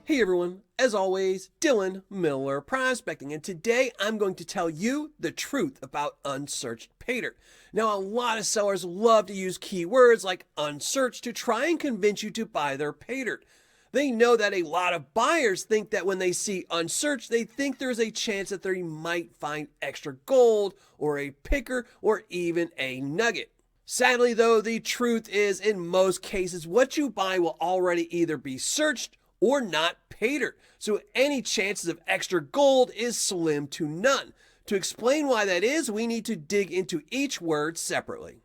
Hey everyone, as always, Dylan Miller Prospecting, and today I'm going to tell you the truth about unsearched Paydirt. Now, a lot of sellers love to use keywords like unsearched to try and convince you to buy their Paydirt. They know that a lot of buyers think that when they see unsearched, they think there's a chance that they might find extra gold or a picker or even a nugget. Sadly though, the truth is in most cases, what you buy will already either be searched or not Paydirt, so any chances of extra gold is slim to none. To explain why that is, we need to dig into each word separately.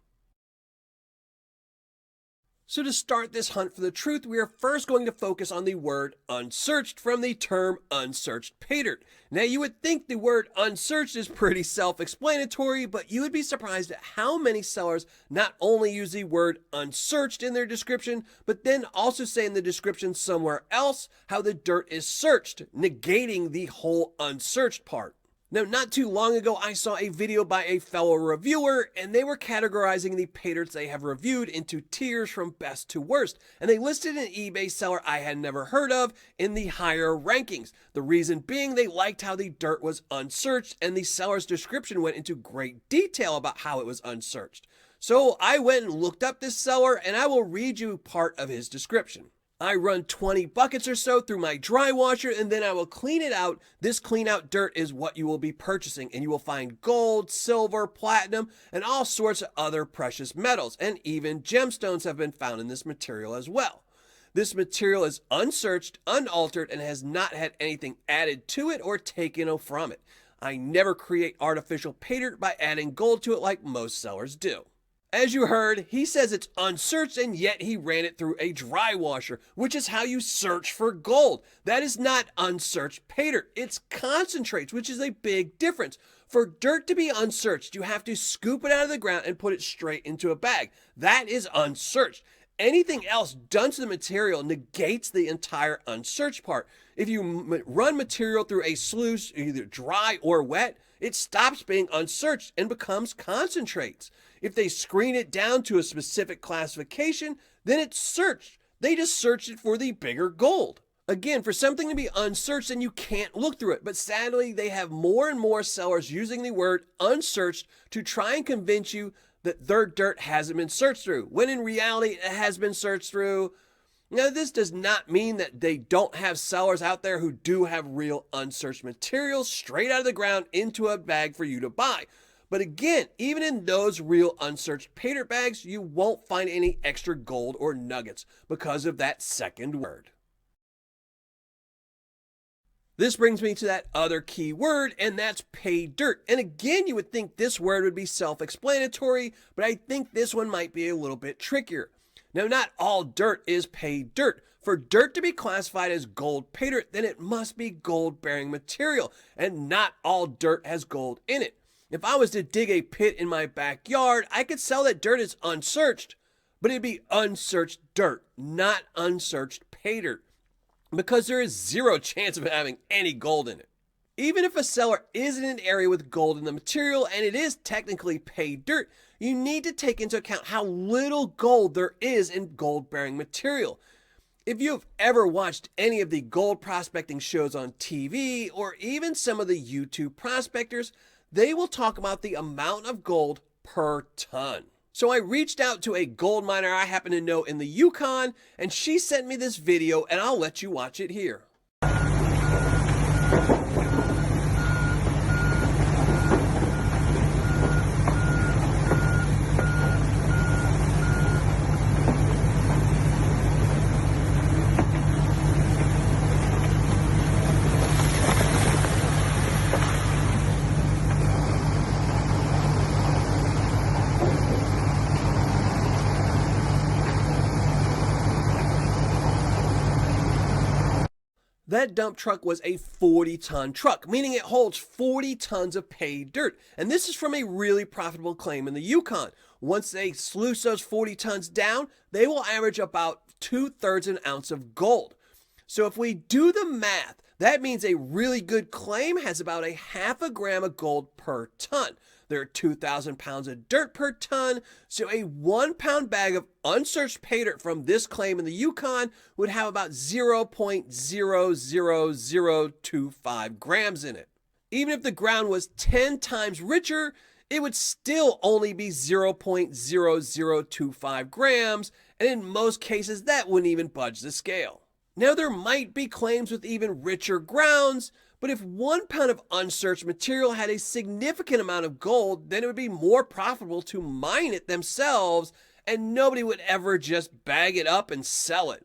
So to start this hunt for the truth, we are first going to focus on the word unsearched from the term unsearched Paydirt. Now you would think the word unsearched is pretty self-explanatory, but you would be surprised at how many sellers not only use the word unsearched in their description, but then also say in the description somewhere else how the dirt is searched, negating the whole unsearched part. Now, not too long ago, I saw a video by a fellow reviewer, and they were categorizing the Paydirts they have reviewed into tiers from best to worst, and they listed an eBay seller I had never heard of in the higher rankings. The reason being they liked how the dirt was unsearched, and the seller's description went into great detail about how it was unsearched. So I went and looked up this seller, and I will read you part of his description. I run 20 buckets or so through my dry washer and then I will clean it out. This clean out dirt is what you will be purchasing, and you will find gold, silver, platinum, and all sorts of other precious metals, and even gemstones have been found in this material as well. This material is unsearched, unaltered, and has not had anything added to it or taken from it. I never create artificial Paydirt by adding gold to it like most sellers do. As you heard, he says it's unsearched and yet he ran it through a dry washer, which is how you search for gold. That is not unsearched Paydirt. It's concentrates, which is a big difference. For dirt to be unsearched, you have to scoop it out of the ground and put it straight into a bag. That is unsearched. Anything else done to the material negates the entire unsearched part. If you run material through a sluice, either dry or wet, it stops being unsearched and becomes concentrates. If they screen it down to a specific classification, then it's searched. They just searched it for the bigger gold. Again, for something to be unsearched, then you can't look through it. But sadly, they have more and more sellers using the word unsearched to try and convince you that their dirt hasn't been searched through, when in reality, it has been searched through. Now, this does not mean that they don't have sellers out there who do have real unsearched materials straight out of the ground into a bag for you to buy. But again, even in those real unsearched Paydirt bags, you won't find any extra gold or nuggets because of that second word. This brings me to that other key word, and that's Paydirt. And again, you would think this word would be self-explanatory, but I think this one might be a little bit trickier. Now, not all dirt is Paydirt. For dirt to be classified as gold Paydirt, then it must be gold-bearing material, and not all dirt has gold in it. If I was to dig a pit in my backyard, I could sell that dirt as unsearched, but it'd be unsearched dirt, not unsearched Paydirt, because there is zero chance of having any gold in it. Even if a seller is in an area with gold in the material and it is technically Paydirt, you need to take into account how little gold there is in gold-bearing material. If you have ever watched any of the gold prospecting shows on TV or even some of the YouTube prospectors, they will talk about the amount of gold per ton. So I reached out to a gold miner I happen to know in the Yukon, and she sent me this video, and I'll let you watch it here. That dump truck was a 40-ton truck, meaning it holds 40 tons of Paydirt. And this is from a really profitable claim in the Yukon. Once they sluice those 40 tons down, they will average about 2/3 an ounce of gold. So if we do the math, that means a really good claim has about a 0.5 gram of gold per ton. There are 2,000 pounds of dirt per ton, so a 1 pound bag of unsearched pay dirt from this claim in the Yukon would have about 0.00025 grams in it. Even if the ground was 10 times richer, it would still only be 0.0025 grams, and in most cases that wouldn't even budge the scale. Now there might be claims with even richer grounds, but if 1 pound of unsearched material had a significant amount of gold, then it would be more profitable to mine it themselves, and nobody would ever just bag it up and sell it.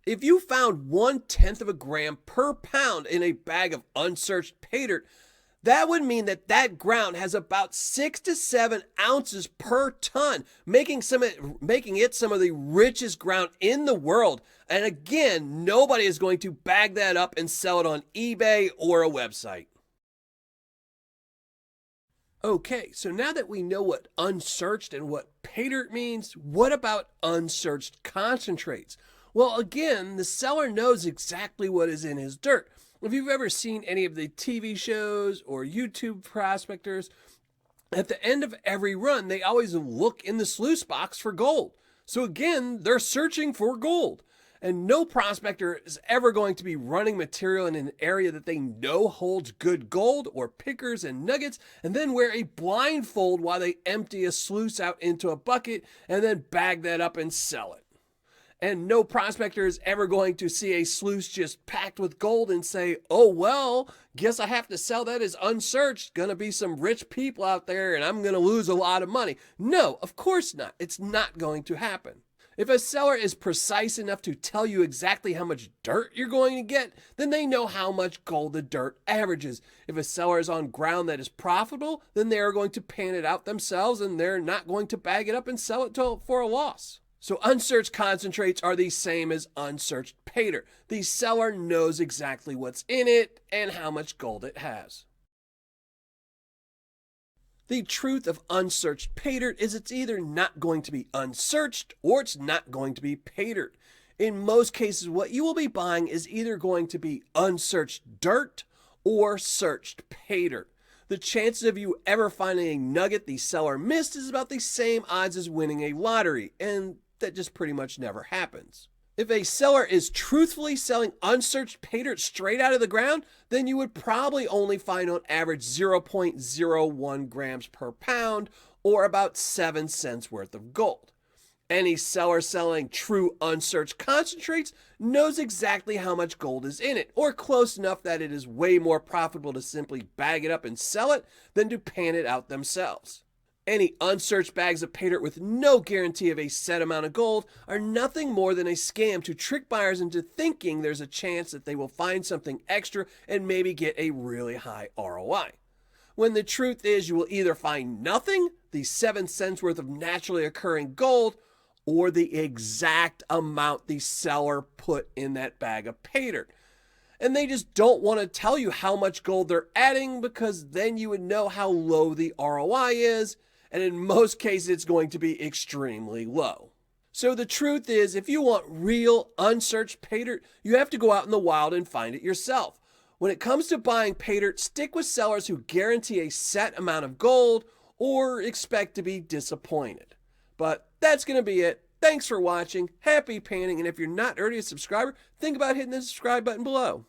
If you found 1/10 of a gram per pound in a bag of unsearched pay dirt, that would mean that that ground has about 6 to 7 ounces per ton, making it some of the richest ground in the world. And again, nobody is going to bag that up and sell it on eBay or a website. Okay, so now that we know what unsearched and what pay dirt means, what about unsearched concentrates? Well, again, the seller knows exactly what is in his dirt. If you've ever seen any of the TV shows or YouTube prospectors, at the end of every run, they always look in the sluice box for gold. So again, they're searching for gold. And no prospector is ever going to be running material in an area that they know holds good gold or pickers and nuggets, and then wear a blindfold while they empty a sluice out into a bucket and then bag that up and sell it. And no prospector is ever going to see a sluice just packed with gold and say, oh, well, guess I have to sell that as unsearched. Gonna be some rich people out there and I'm gonna lose a lot of money. No, of course not. It's not going to happen. If a seller is precise enough to tell you exactly how much dirt you're going to get, then they know how much gold the dirt averages. If a seller is on ground that is profitable, then they are going to pan it out themselves and they're not going to bag it up and sell it for a loss. So unsearched concentrates are the same as unsearched pay dirt. The seller knows exactly what's in it and how much gold it has. The truth of unsearched pay dirt is it's either not going to be unsearched or it's not going to be pay dirt. In most cases, what you will be buying is either going to be unsearched dirt or searched pay dirt. The chances of you ever finding a nugget the seller missed is about the same odds as winning a lottery, and that just pretty much never happens. If a seller is truthfully selling unsearched pay dirt straight out of the ground, then you would probably only find on average 0.01 grams per pound, or about 7 cents worth of gold. Any seller selling true unsearched concentrates knows exactly how much gold is in it, or close enough that it is way more profitable to simply bag it up and sell it than to pan it out themselves. Any unsearched bags of pay dirt with no guarantee of a set amount of gold are nothing more than a scam to trick buyers into thinking there's a chance that they will find something extra and maybe get a really high ROI. When the truth is you will either find nothing, the 7 cents worth of naturally occurring gold, or the exact amount the seller put in that bag of pay dirt. And they just don't want to tell you how much gold they're adding because then you would know how low the ROI is. And in most cases, it's going to be extremely low. So the truth is, if you want real unsearched pay dirt, you have to go out in the wild and find it yourself. When it comes to buying pay dirt, stick with sellers who guarantee a set amount of gold or expect to be disappointed. But that's going to be it. Thanks for watching. Happy panning. And if you're not already a subscriber, think about hitting the subscribe button below.